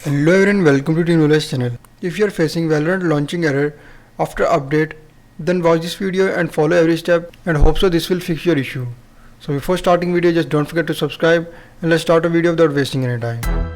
Hello everyone, welcome to Team Knowledge channel. If you are facing Valorant launching error after update, then watch this video and follow every step, and hope so this will fix your issue. So before starting video, just don't forget to subscribe, and let's start a video without wasting any time.